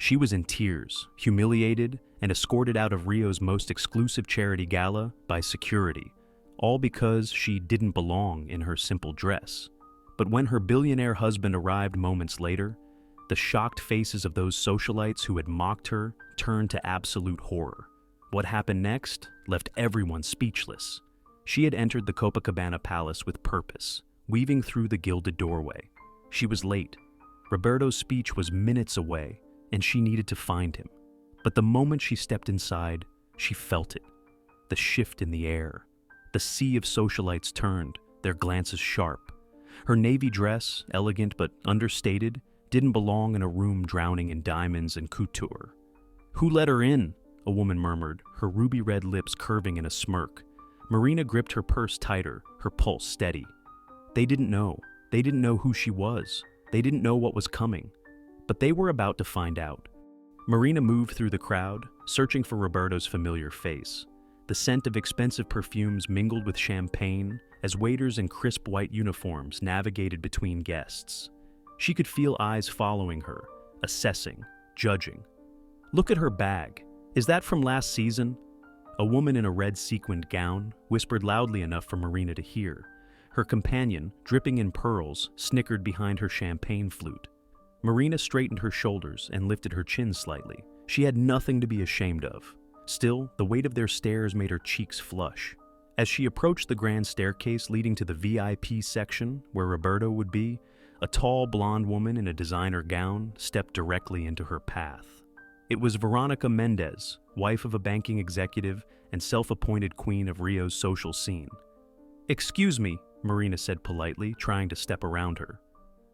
She was in tears, humiliated, and escorted out of Rio's most exclusive charity gala by security, all because she didn't belong in her simple dress. But when her billionaire husband arrived moments later, the shocked faces of those socialites who had mocked her turned to absolute horror. What happened next left everyone speechless. She had entered the Copacabana Palace with purpose, weaving through the gilded doorway. She was late. Roberto's speech was minutes away, and she needed to find him. But the moment she stepped inside, she felt it. The shift in the air. The sea of socialites turned, their glances sharp. Her navy dress, elegant but understated, didn't belong in a room drowning in diamonds and couture. "Who let her in?" a woman murmured, her ruby-red lips curving in a smirk. Marina gripped her purse tighter, her pulse steady. They didn't know. They didn't know who she was. They didn't know what was coming. But they were about to find out. Marina moved through the crowd, searching for Roberto's familiar face. The scent of expensive perfumes mingled with champagne as waiters in crisp white uniforms navigated between guests. She could feel eyes following her, assessing, judging. "Look at her bag. Is that from last season?" A woman in a red sequined gown whispered loudly enough for Marina to hear. Her companion, dripping in pearls, snickered behind her champagne flute. Marina straightened her shoulders and lifted her chin slightly. She had nothing to be ashamed of. Still, the weight of their stares made her cheeks flush. As she approached the grand staircase leading to the VIP section, where Roberto would be, a tall blonde woman in a designer gown stepped directly into her path. It was Veronica Mendez, wife of a banking executive and self-appointed queen of Rio's social scene. "Excuse me," Marina said politely, trying to step around her.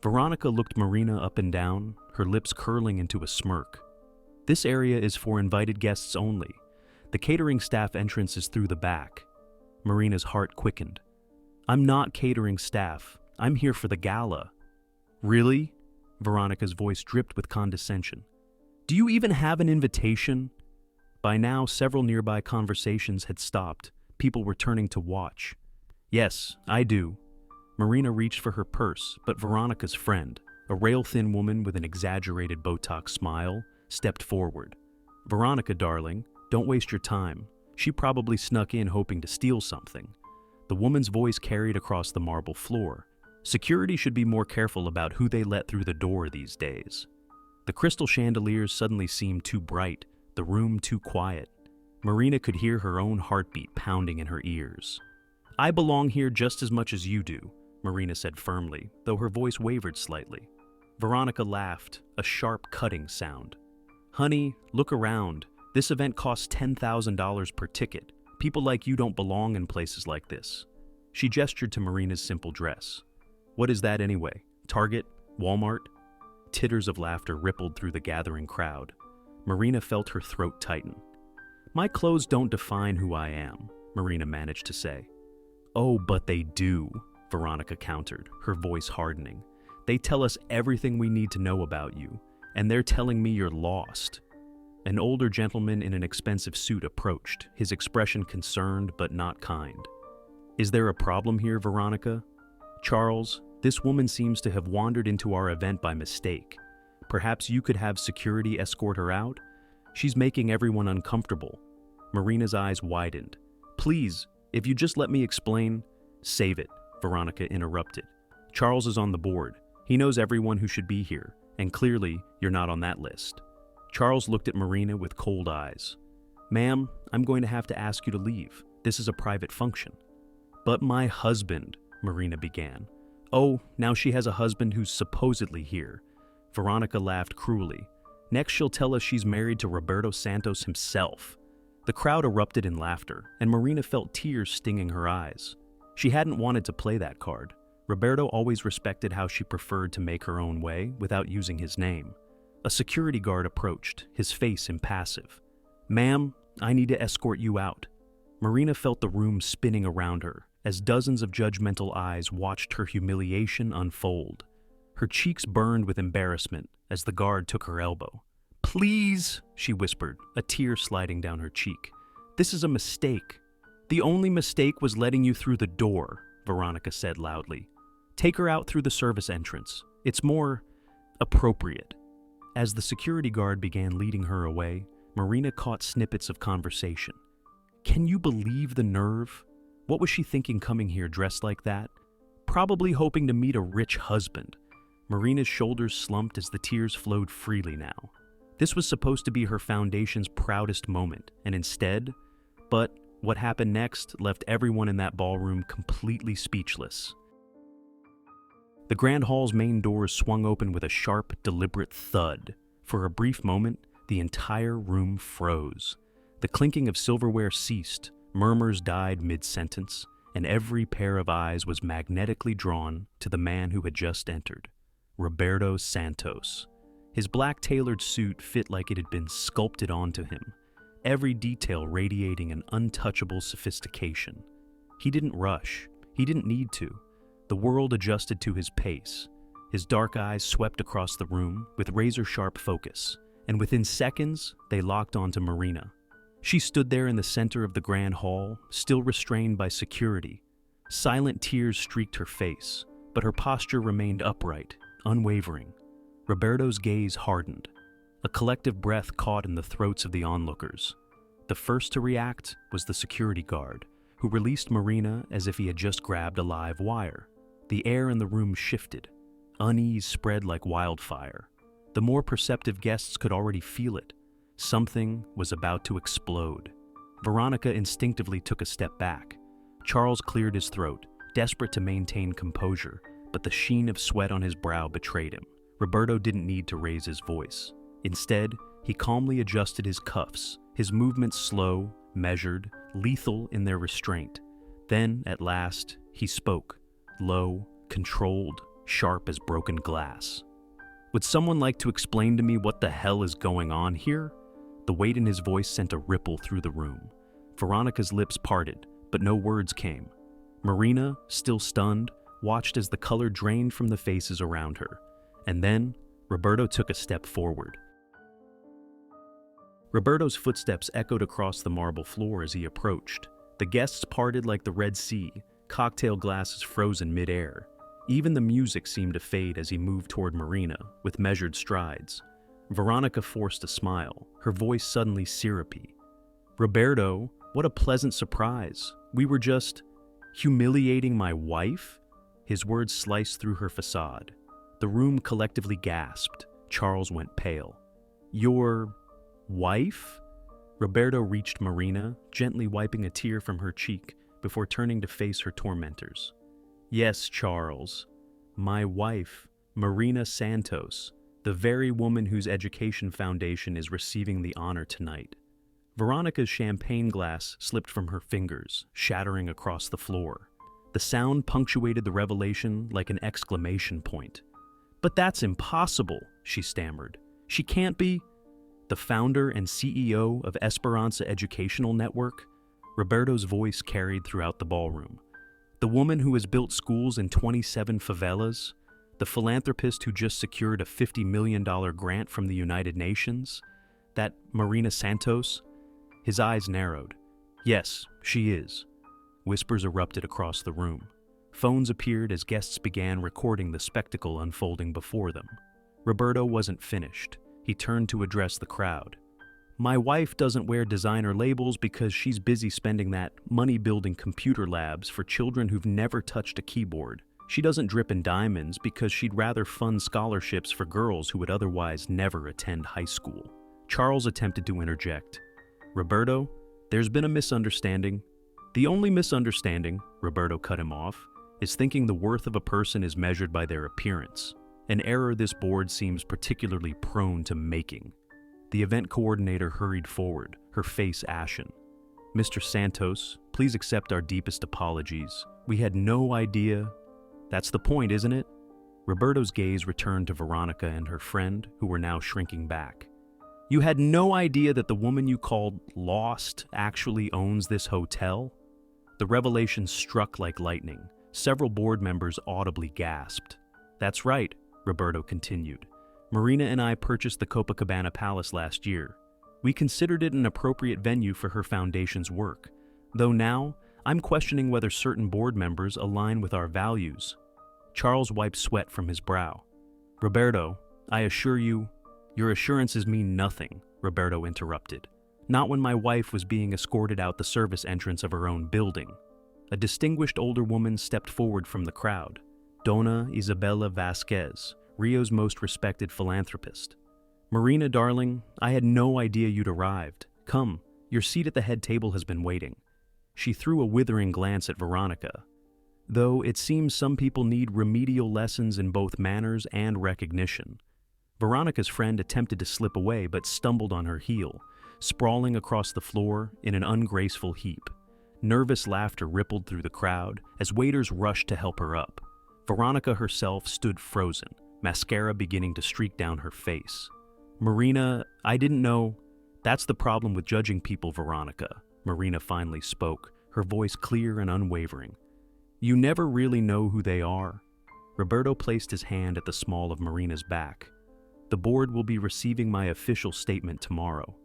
Veronica looked Marina up and down, her lips curling into a smirk. "This area is for invited guests only. The catering staff entrance is through the back." Marina's heart quickened. "I'm not catering staff. I'm here for the gala." "Really?" Veronica's voice dripped with condescension. "Do you even have an invitation?" By now, several nearby conversations had stopped. People were turning to watch. "Yes, I do." Marina reached for her purse, but Veronica's friend, a rail-thin woman with an exaggerated Botox smile, stepped forward. "Veronica, darling, don't waste your time. She probably snuck in hoping to steal something." The woman's voice carried across the marble floor. Security should be more careful about who they let through the door these days. The crystal chandeliers suddenly seemed too bright, the room too quiet. Marina could hear her own heartbeat pounding in her ears. "I belong here just as much as you do," Marina said firmly, though her voice wavered slightly. Veronica laughed, a sharp cutting sound. "Honey, look around. This event costs $10,000 per ticket. People like you don't belong in places like this." She gestured to Marina's simple dress. "What is that anyway? Target? Walmart?" Titters of laughter rippled through the gathering crowd. Marina felt her throat tighten. "My clothes don't define who I am," Marina managed to say. "Oh, but they do," Veronica countered, her voice hardening. "They tell us everything we need to know about you, and they're telling me you're lost." An older gentleman in an expensive suit approached, his expression concerned but not kind. "Is there a problem here, Veronica?" "Charles, this woman seems to have wandered into our event by mistake. Perhaps you could have security escort her out? She's making everyone uncomfortable." Marina's eyes widened. "Please, if you just let me explain." "Save it," Veronica interrupted. "Charles is on the board. He knows everyone who should be here, and clearly you're not on that list." Charles looked at Marina with cold eyes. "Ma'am, I'm going to have to ask you to leave. This is a private function." "But my husband," Marina began. "Oh, now she has a husband who's supposedly here." Veronica laughed cruelly. "Next she'll tell us she's married to Roberto Santos himself." The crowd erupted in laughter, and Marina felt tears stinging her eyes. She hadn't wanted to play that card. Roberto always respected how she preferred to make her own way without using his name. A security guard approached, his face impassive. "Ma'am, I need to escort you out." Marina felt the room spinning around her as dozens of judgmental eyes watched her humiliation unfold. Her cheeks burned with embarrassment as the guard took her elbow. "Please," she whispered, a tear sliding down her cheek. "This is a mistake." "The only mistake was letting you through the door," Veronica said loudly. "Take her out through the service entrance. It's more appropriate." As the security guard began leading her away, Marina caught snippets of conversation. Can you believe the nerve? What was she thinking coming here dressed like that? Probably hoping to meet a rich husband. Marina's shoulders slumped as the tears flowed freely now. This was supposed to be her foundation's proudest moment, and instead, but what happened next left everyone in that ballroom completely speechless. The Grand Hall's main doors swung open with a sharp, deliberate thud. For a brief moment, the entire room froze. The clinking of silverware ceased, murmurs died mid-sentence, and every pair of eyes was magnetically drawn to the man who had just entered, Roberto Santos. His black tailored suit fit like it had been sculpted onto him, every detail radiating an untouchable sophistication. He didn't rush. He didn't need to. The world adjusted to his pace. His dark eyes swept across the room with razor-sharp focus, and within seconds, they locked onto Marina. She stood there in the center of the Grand Hall, still restrained by security. Silent tears streaked her face, but her posture remained upright, unwavering. Roberto's gaze hardened. A collective breath caught in the throats of the onlookers. The first to react was the security guard, who released Marina as if he had just grabbed a live wire. The air in the room shifted. Unease spread like wildfire. The more perceptive guests could already feel it. Something was about to explode. Veronica instinctively took a step back. Charles cleared his throat, desperate to maintain composure, but the sheen of sweat on his brow betrayed him. Roberto didn't need to raise his voice. Instead, he calmly adjusted his cuffs, his movements slow, measured, lethal in their restraint. Then, at last, he spoke, low, controlled, sharp as broken glass. Would someone like to explain to me what the hell is going on here? The weight in his voice sent a ripple through the room. Veronica's lips parted, but no words came. Marina, still stunned, watched as the color drained from the faces around her. And then, Roberto took a step forward. Roberto's footsteps echoed across the marble floor as he approached. The guests parted like the Red Sea, cocktail glasses frozen mid-air. Even the music seemed to fade as he moved toward Marina, with measured strides. Veronica forced a smile, her voice suddenly syrupy. Roberto, what a pleasant surprise. We were just humiliating my wife? His words sliced through her facade. The room collectively gasped. Charles went pale. Your wife? Roberto reached Marina, gently wiping a tear from her cheek before turning to face her tormentors. Yes, Charles. My wife, Marina Santos, the very woman whose education foundation is receiving the honor tonight. Veronica's champagne glass slipped from her fingers, shattering across the floor. The sound punctuated the revelation like an exclamation point. But that's impossible, she stammered. She can't be the founder and CEO of Esperanza Educational Network. Roberto's voice carried throughout the ballroom. The woman who has built schools in 27 favelas, the philanthropist who just secured a $50 million grant from the United Nations, that Marina Santos. His eyes narrowed. Yes, she is. Whispers erupted across the room. Phones appeared as guests began recording the spectacle unfolding before them. Roberto wasn't finished. He turned to address the crowd. My wife doesn't wear designer labels because she's busy spending that money building computer labs for children who've never touched a keyboard. She doesn't drip in diamonds because she'd rather fund scholarships for girls who would otherwise never attend high school. Charles attempted to interject. Roberto, there's been a misunderstanding. The only misunderstanding, Roberto cut him off, is thinking the worth of a person is measured by their appearance, an error this board seems particularly prone to making. The event coordinator hurried forward, her face ashen. Mr. Santos, please accept our deepest apologies. We had no idea. That's the point, isn't it? Roberto's gaze returned to Veronica and her friend, who were now shrinking back. You had no idea that the woman you called lost actually owns this hotel? The revelation struck like lightning. Several board members audibly gasped. That's right, Roberto continued. Marina and I purchased the Copacabana Palace last year. We considered it an appropriate venue for her foundation's work, though now I'm questioning whether certain board members align with our values. Charles wiped sweat from his brow. Roberto, I assure you, Your assurances mean nothing, Roberto interrupted. Not when my wife was being escorted out the service entrance of her own building. A distinguished older woman stepped forward from the crowd. Dona Isabella Vasquez, Rio's most respected philanthropist. Marina, darling, I had no idea you'd arrived. Come, your seat at the head table has been waiting. She threw a withering glance at Veronica. Though it seems some people need remedial lessons in both manners and recognition. Veronica's friend attempted to slip away but stumbled on her heel, sprawling across the floor in an ungraceful heap. Nervous laughter rippled through the crowd as waiters rushed to help her up. Veronica herself stood frozen, mascara beginning to streak down her face. Marina, I didn't know. That's the problem with judging people, Veronica, Marina finally spoke, her voice clear and unwavering. You never really know who they are. Roberto placed his hand at the small of Marina's back. The board will be receiving my official statement tomorrow.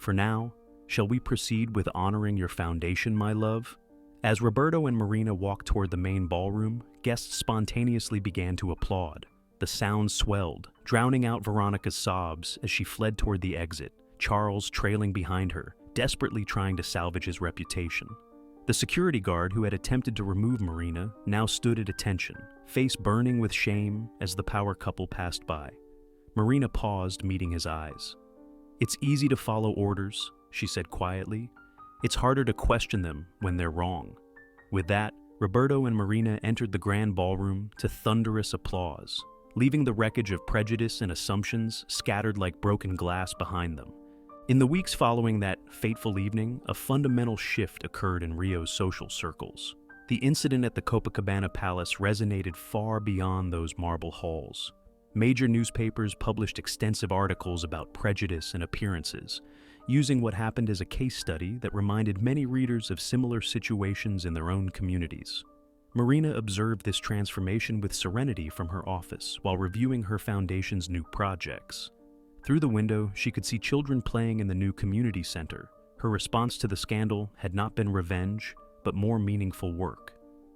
For now, shall we proceed with honoring your foundation, my love? As Roberto and Marina walked toward the main ballroom, guests spontaneously began to applaud. The sound swelled, drowning out Veronica's sobs as she fled toward the exit, Charles trailing behind her, desperately trying to salvage his reputation. The security guard who had attempted to remove Marina now stood at attention, face burning with shame as the power couple passed by. Marina paused, meeting his eyes. It's easy to follow orders, she said quietly. It's harder to question them when they're wrong. With that, Roberto and Marina entered the grand ballroom to thunderous applause, leaving the wreckage of prejudice and assumptions scattered like broken glass behind them. In the weeks following that fateful evening, a fundamental shift occurred in Rio's social circles. The incident at the Copacabana Palace resonated far beyond those marble halls. Major newspapers published extensive articles about prejudice and appearances, using what happened as a case study that reminded many readers of similar situations in their own communities. Marina observed this transformation with serenity from her office while reviewing her foundation's new projects. Through the window, she could see children playing in the new community center. Her response to the scandal had not been revenge, but more meaningful work.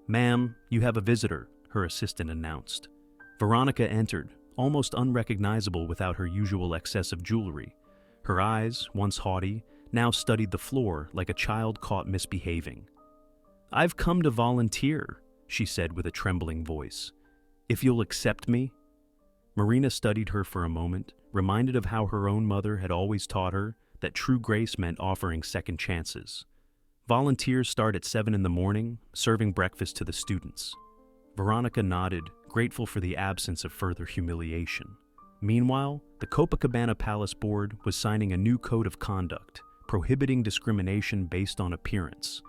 "Ma'am, you have a visitor," her assistant announced. Veronica entered, almost unrecognizable without her usual excess of jewelry. Her eyes, once haughty, now studied the floor like a child caught misbehaving. "I've come to volunteer," she said with a trembling voice. "If you'll accept me?" Marina studied her for a moment, reminded of how her own mother had always taught her that true grace meant offering second chances. Volunteers start at 7 in the morning, serving breakfast to the students. Veronica nodded, grateful for the absence of further humiliation. Meanwhile, the Copacabana Palace Board was signing a new code of conduct, prohibiting discrimination based on appearance.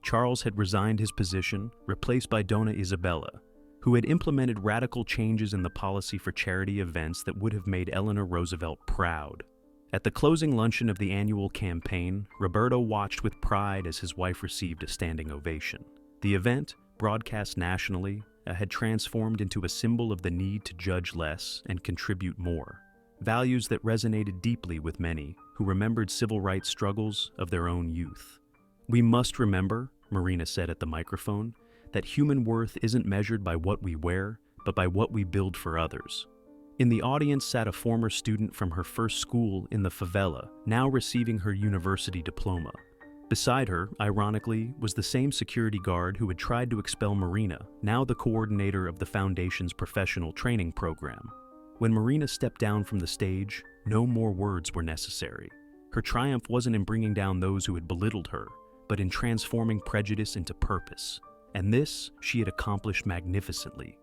Charles had resigned his position, replaced by Dona Isabella, who had implemented radical changes in the policy for charity events that would have made Eleanor Roosevelt proud. At the closing luncheon of the annual campaign, Roberto watched with pride as his wife received a standing ovation. The event, broadcast nationally, had transformed into a symbol of the need to judge less and contribute more, values that resonated deeply with many who remembered civil rights struggles of their own youth. "We must remember," Marina said at the microphone, "that human worth isn't measured by what we wear, but by what we build for others." In the audience sat a former student from her first school in the favela, now receiving her university diploma. Beside her, ironically, was the same security guard who had tried to expel Marina, now the coordinator of the foundation's professional training program. When Marina stepped down from the stage, no more words were necessary. Her triumph wasn't in bringing down those who had belittled her, but in transforming prejudice into purpose. And this she had accomplished magnificently.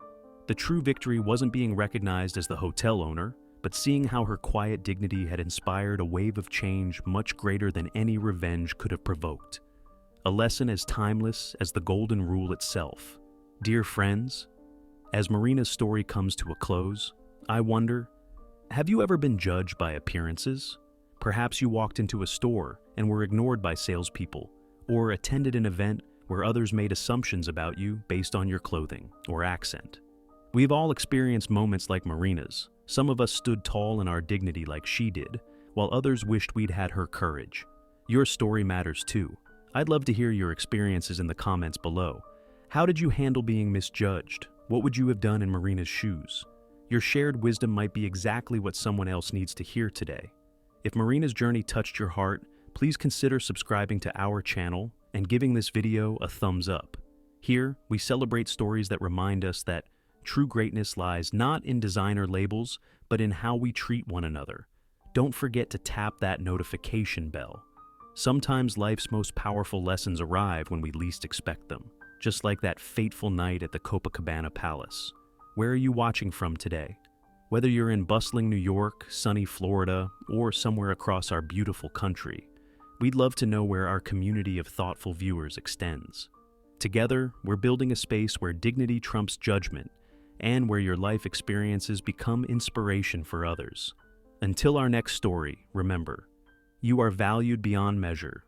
The true victory wasn't being recognized as the hotel owner, but seeing how her quiet dignity had inspired a wave of change much greater than any revenge could have provoked. A lesson as timeless as the golden rule itself. Dear friends, as Marina's story comes to a close, I wonder, have you ever been judged by appearances? Perhaps you walked into a store and were ignored by salespeople, or attended an event where others made assumptions about you based on your clothing or accent. We've all experienced moments like Marina's. Some of us stood tall in our dignity like she did, while others wished we'd had her courage. Your story matters too. I'd love to hear your experiences in the comments below. How did you handle being misjudged? What would you have done in Marina's shoes? Your shared wisdom might be exactly what someone else needs to hear today. If Marina's journey touched your heart, please consider subscribing to our channel and giving this video a thumbs up. Here, we celebrate stories that remind us that true greatness lies not in designer labels, but in how we treat one another. Don't forget to tap that notification bell. Sometimes life's most powerful lessons arrive when we least expect them, just like that fateful night at the Copacabana Palace. Where are you watching from today? Whether you're in bustling New York, sunny Florida, or somewhere across our beautiful country, we'd love to know where our community of thoughtful viewers extends. Together, we're building a space where dignity trumps judgment and where your life experiences become inspiration for others. Until our next story, remember, you are valued beyond measure,